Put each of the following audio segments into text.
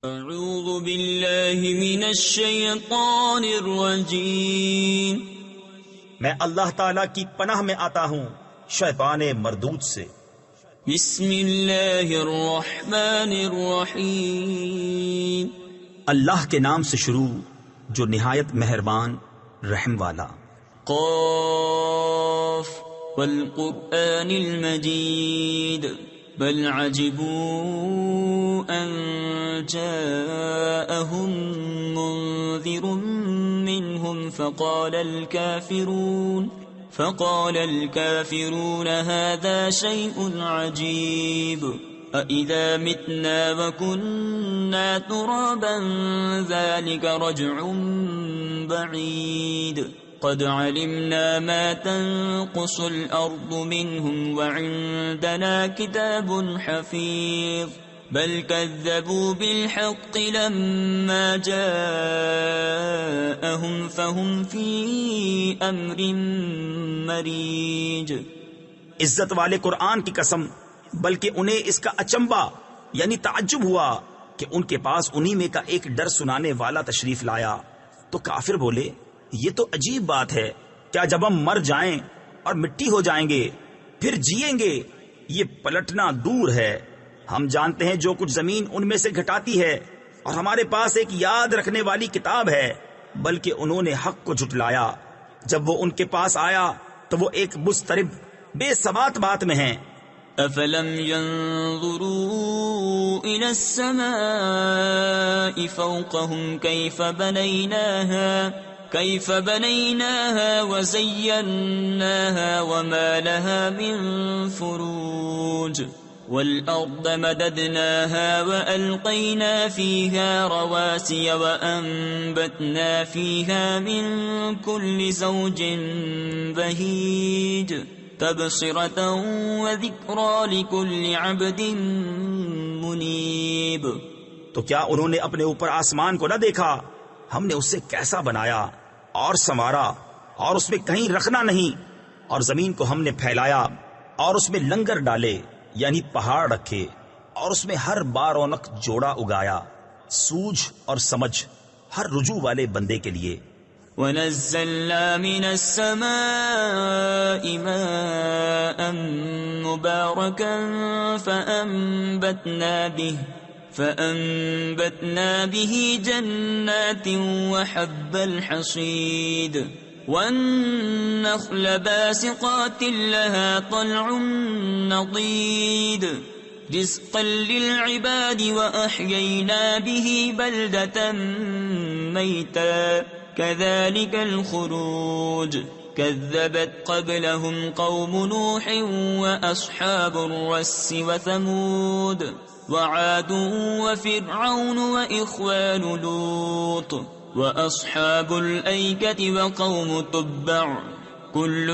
اعوذ باللہ من الشیطان الرجیم، میں اللہ تعالیٰ کی پناہ میں آتا ہوں شیطان مردود سے۔ بسم اللہ الرحمن الرحیم، اللہ کے نام سے شروع جو نہایت مہربان رحم والا۔ قاف والقرآن المجید، بل عجبوا ان جاءهم منذر منهم فقال الكافرون هذا شيء عجيب أإذا متنا وكنا ترابا ذلك رجع بعيد قد علمنا ما تنقص الأرض منهم وعندنا كتاب حفيظ بل كذبوا بالحق لما جاءهم فهم في أمر مريج۔ عزت والے قرآن کی قسم، بلکہ انہیں اس کا اچنبا یعنی تعجب ہوا کہ ان کے پاس انہی میں کا ایک ڈر سنانے والا تشریف لایا، تو کافر بولے یہ تو عجیب بات ہے، کیا جب ہم مر جائیں اور مٹی ہو جائیں گے پھر جیئیں گے؟ یہ پلٹنا دور ہے، ہم جانتے ہیں جو کچھ زمین ان میں سے گھٹاتی ہے، اور ہمارے پاس ایک یاد رکھنے والی کتاب ہے، بلکہ انہوں نے حق کو جھٹلایا۔ جب وہ ان کے پاس آیا تو وہ ایک مضطرب بے ثبات بات میں ہیں۔ افلم ينظروا الى السماء فوقهم كيف بنيناها وزيناها وما لها من فروج والأرض مددناها وألقينا فيها رواسي وأنبتنا فيها من كل زوج بهيج تبصرة وذكرى لكل عبد منيب۔ تو کیا انہوں نے اپنے اوپر آسمان کو نہ دیکھا؟ ہم نے اسے کیسا بنایا اور سنوارا، اور اس میں کہیں رکھنا نہیں، اور زمین کو ہم نے پھیلایا اور اس میں لنگر ڈالے یعنی پہاڑ رکھے، اور اس میں ہر بارونق جوڑا اگایا، سوجھ اور سمجھ ہر رجوع والے بندے کے لیے۔ وَنَزَّلْنَا مِنَ السَّمَاءِ مَاءً مُبَارَكًا فأنبتنا به جنات وحب الحصيد والنخل باسقات لها طلع نضيد رزقا للعباد وأحيينا به بلدة ميتا كذلك الخروج كذبت قبلهم قوم نوح وأصحاب الرس وثمود وعاد وفرعون وإخوان لوط وأصحاب الأيكة وقوم تبع كل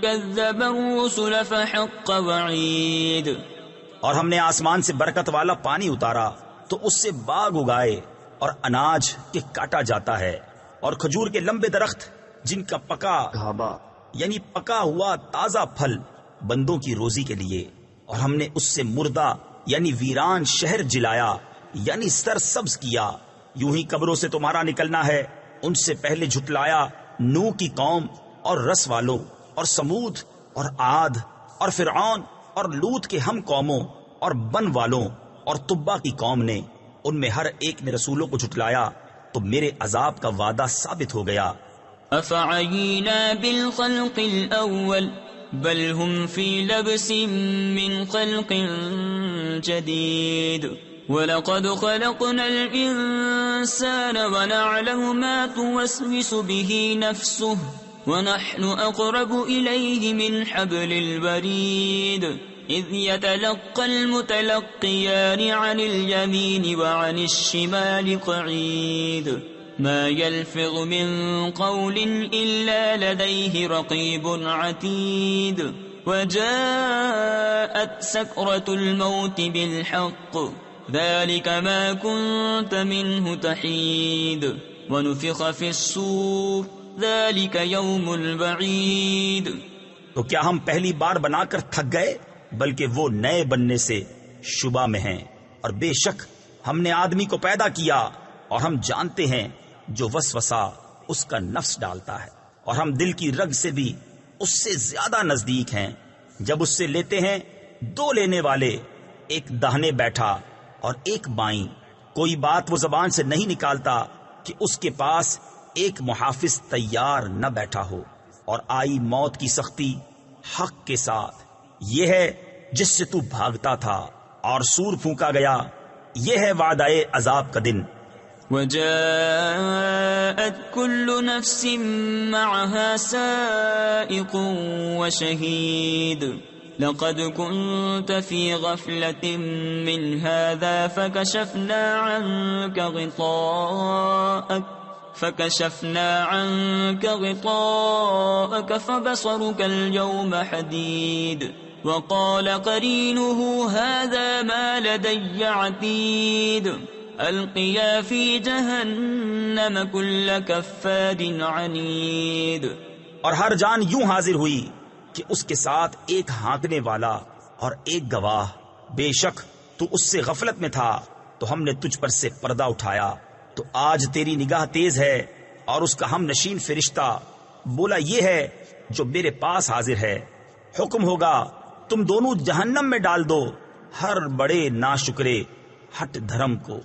كذب الرسل فحق وعيد۔ اور ہم نے آسمان سے برکت والا پانی اتارا تو اس سے باغ اگائے اور اناج کے کاٹا جاتا ہے، اور کھجور کے لمبے درخت جن کا پکا گھابا یعنی پکا ہوا تازہ پھل بندوں کی روزی کے لیے، اور ہم نے اس سے مردہ یعنی ویران شہر جلایا یعنی سرسبز کیا۔ یوں ہی قبروں سے تمہارا نکلنا ہے، ان سے پہلے جھٹلایا نوح کی قوم اور رس والوں اور سمود اور عاد اور فرعون اور لوط کے ہم قوموں اور بن والوں اور تبا کی قوم نے، ان میں ہر ایک نے رسولوں کو جھٹلایا تو میرے عذاب کا وعدہ ثابت ہو گیا۔ افعینا بالخلق الاول بل هم في لبس من خلق جديد وَلَقَدْ خَلَقْنَا الْإِنسَانَ وَنَعْلَمُ مَا تُوَسْوِسُ بِهِ نَفْسُهُ وَنَحْنُ أَقْرَبُ إِلَيْهِ مِنْ حَبْلِ الْوَرِيدِ إِذْ يَتَلَقَّى الْمُتَلَقِّيَانِ عَنِ الْيَمِينِ وَعَنِ الشِّمَالِ قَعِيدٌ مَا يَلْفِظُ مِنْ قَوْلٍ إِلَّا لَدَيْهِ رَقِيبٌ عَتِيدٌ وَجَاءَتْ سَكْرَةُ الْمَوْتِ بِالْحَقِّ ذلك ما كنت منه تحيد ونفخ في الصور ذلك يوم الوعيد۔ تو کیا ہم پہلی بار بنا کر تھک گئے؟ بلکہ وہ نئے بننے سے شبہ میں ہیں، اور بے شک ہم نے آدمی کو پیدا کیا اور ہم جانتے ہیں جو وسوسہ اس کا نفس ڈالتا ہے، اور ہم دل کی رگ سے بھی اس سے زیادہ نزدیک ہیں۔ جب اس سے لیتے ہیں دو لینے والے، ایک داہنے بیٹھا اور ایک بائیں، کوئی بات وہ زبان سے نہیں نکالتا کہ اس کے پاس ایک محافظ تیار نہ بیٹھا ہو۔ اور آئی موت کی سختی حق کے ساتھ، یہ ہے جس سے تو بھاگتا تھا، اور سور پھونکا گیا، یہ ہے وعدہ عذاب کا دن۔ وجاءت كل نفس معها سائق وشهيد لقد كنت في غفلة من هذا فكشفنا عنك غطاءك فبصرك اليوم حديد وقال قرينه هذا ما لدي عتيد القيا في جهنم كل كفار عنيد۔ اور ہر جان یوں حاضر ہوئی کہ اس کے ساتھ ایک ہانکنے والا اور ایک گواہ، بے شک تو اس سے غفلت میں تھا تو ہم نے تجھ پر سے پردہ اٹھایا، تو آج تیری نگاہ تیز ہے۔ اور اس کا ہم نشین فرشتہ بولا، یہ ہے جو میرے پاس حاضر ہے، حکم ہوگا تم دونوں جہنم میں ڈال دو ہر بڑے ناشکرے ہٹ دھرم کو۔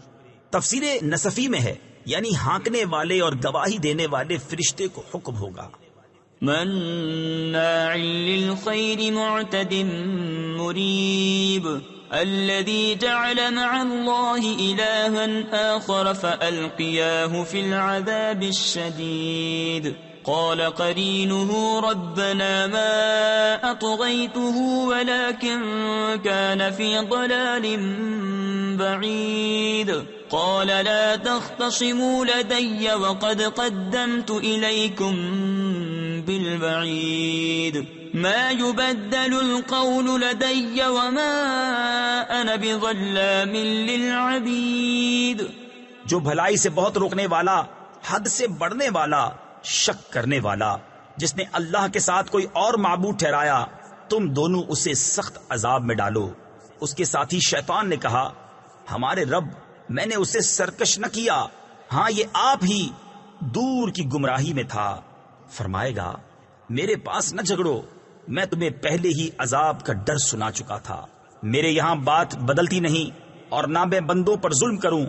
تفسیر نصفی میں ہے، یعنی ہانکنے والے اور گواہی دینے والے فرشتے کو حکم ہوگا۔ مناع للخير معتد مريب الذي جعل مع الله إلها آخر فألقياه في العذاب الشديد قال قرينه ربنا ما أطغيته ولكن كان في ضلال بعيد قال لا تختصموا لدي وقد قدمت إليكم بالبعيد ما يبدل القول لدي وما أنا بظلام للعبيد۔ جو بھلائی سے بہت روکنے والا، حد سے بڑھنے والا، شک کرنے والا، جس نے اللہ کے ساتھ کوئی اور معبود ٹھہرایا، تم دونوں اسے سخت عذاب میں ڈالو۔ اس کے ساتھی شیطان نے کہا، ہمارے رب، میں نے اسے سرکش نہ کیا، ہاں یہ آپ ہی دور کی گمراہی میں تھا۔ فرمائے گا، میرے پاس نہ جھگڑو، میں تمہیں پہلے ہی عذاب کا ڈر سنا چکا تھا، میرے یہاں بات بدلتی نہیں، اور نہ میں بندوں پر ظلم کروں۔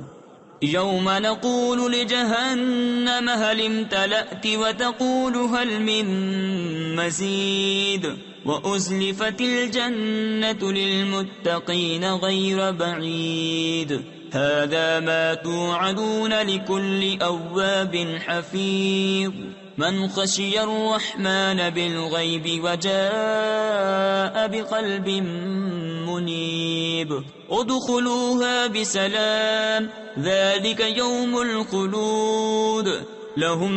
يوم نقول لجهنم هل امتلأت وتقول هل من مزيد وأزلفت الجنة للمتقين غير بعيد هذا ما توعدون لكل أواب حفيظ من خشي الرحمن بالغيب وجاء بقلب منيب ادخلوها بسلام ذلك يوم الخلود لهم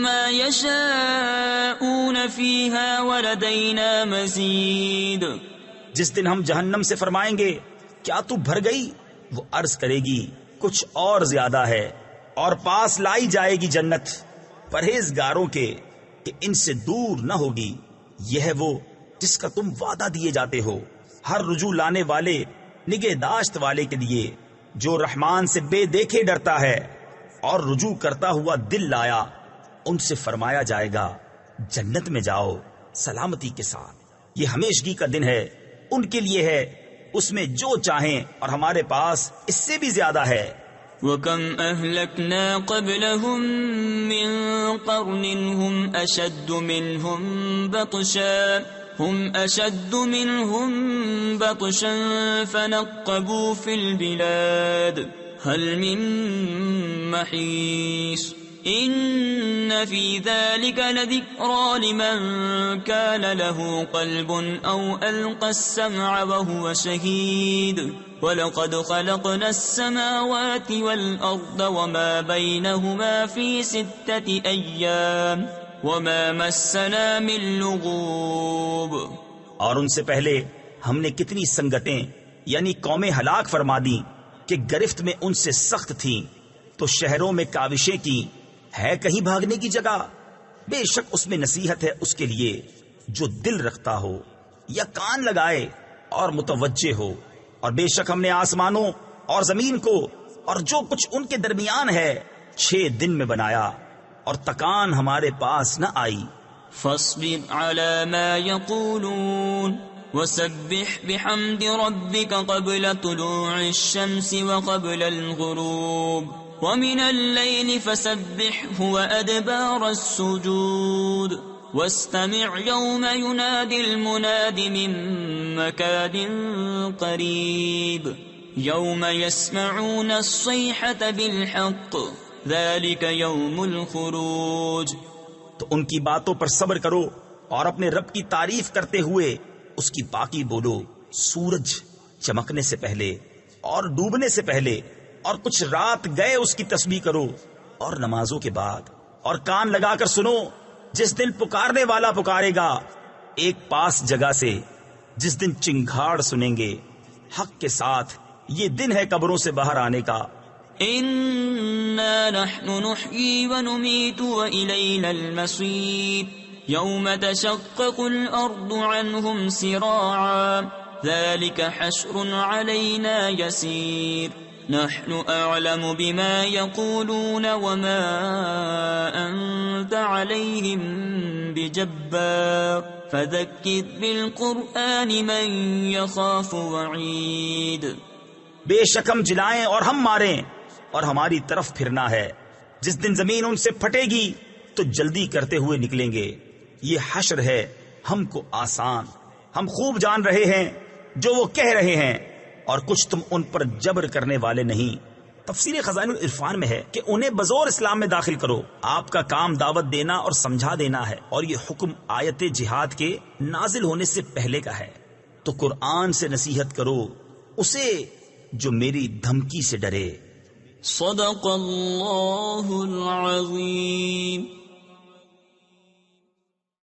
ما يشاءون فيها ولدينا مزيد۔ جس دن ہم جہنم سے فرمائیں گے کیا تو بھر گئی، وہ عرض کرے گی کچھ اور زیادہ ہے، اور پاس لائی جائے گی جنت پرہیزگاروں کے کہ ان سے دور نہ ہوگی، یہ ہے وہ جس کا تم وعدہ دیے جاتے ہو، ہر رجوع لانے والے نگہداشت والے کے لیے جو رحمان سے بے دیکھے ڈرتا ہے اور رجوع کرتا ہوا دل لایا، ان سے فرمایا جائے گا جنت میں جاؤ سلامتی کے ساتھ، یہ ہمیشگی کا دن ہے، ان کے لیے ہے، اس میں جو چاہیں، اور ہمارے پاس اس سے بھی زیادہ ہے۔ وَكَمْ أَهْلَكْنَا قَبْلَهُمْ مِنْ قَرْنٍ هُمْ أَشَدُّ مِنْهُمْ بَطْشًا فَنَقَّبُوا فِي الْبِلَادِ هَلْ مِنْ مَحِيصٍ إِنَّ فِي ذَلِكَ لَذِكْرَى لِمَنْ كَانَ لَهُ قَلْبٌ أَوْ أَلْقَى السَّمْعَ وَهُوَ شَهِيدٌ وَلَقَدْ خَلَقْنَا السَّمَاوَاتِ وَالْأَرْضَ وَمَا بَيْنَهُمَا فِي 6 أَيَّامٍ وَمَا مَسَّنَا مِن لُغُوبٍ۔ اور ان سے پہلے ہم نے کتنی سنگتیں یعنی قومیں ہلاک فرما دی کہ گرفت میں ان سے سخت تھیں، تو شہروں میں کاوشیں کی، ہے کہیں بھاگنے کی جگہ؟ بے شک اس میں نصیحت ہے اس کے لیے جو دل رکھتا ہو یا کان لگائے اور متوجہ ہو۔ اور بے شک ہم نے آسمانوں اور زمین کو اور جو کچھ ان کے درمیان ہے 6 دن میں بنایا، اور تکان ہمارے پاس نہ آئی۔ فاصبر على ما يقولون وسبح بحمد ربك قبل طلوع الشمس وقبل الغروب ومن الليل فسبحه وأدبار السجود واستمع يوم ينادي المناد من مكان قريب يوم يسمعون الصيحة بالحق ذلك يوم الخروج۔ تو ان کی باتوں پر صبر کرو اور اپنے رب کی تعریف کرتے ہوئے اس کی پاکی بولو، سورج چمکنے سے پہلے اور ڈوبنے سے پہلے اور کچھ رات گئے اس کی تسبیح کرو، اور نمازوں کے بعد، اور کان لگا کر سنو جس دن پکارنے والا پکارے گا ایک پاس جگہ سے، جس دن چنگھاڑ سنیں گے حق کے ساتھ۔ یہ دن ہے قبروں سے باہر آنے کا۔ إنا نحن نحيي ونميت وإلينا المصير يوم تشقق الأرض عنهم سراعا ذلك حشر علينا يسير نحن أعلم بما يقولون وما أنت عليهم بجبار فذكر بالقرآن من يخاف وعيد۔ بے شک ہم جلائیں اور ہم ماریں اور ہماری طرف پھرنا ہے۔ جس دن زمین ان سے پھٹے گی تو جلدی کرتے ہوئے نکلیں گے۔ یہ حشر ہے ہم کو آسان، ہم خوب جان رہے ہیں جو وہ کہہ رہے ہیں، اور کچھ تم ان پر جبر کرنے والے نہیں۔ تفسیر خزائن العرفان میں ہے کہ انہیں بزور اسلام میں داخل کرو، آپ کا کام دعوت دینا اور سمجھا دینا ہے، اور یہ حکم آیت جہاد کے نازل ہونے سے پہلے کا ہے۔ تو قرآن سے نصیحت کرو اسے جو میری دھمکی سے ڈرے۔ صدق اللہ العظیم۔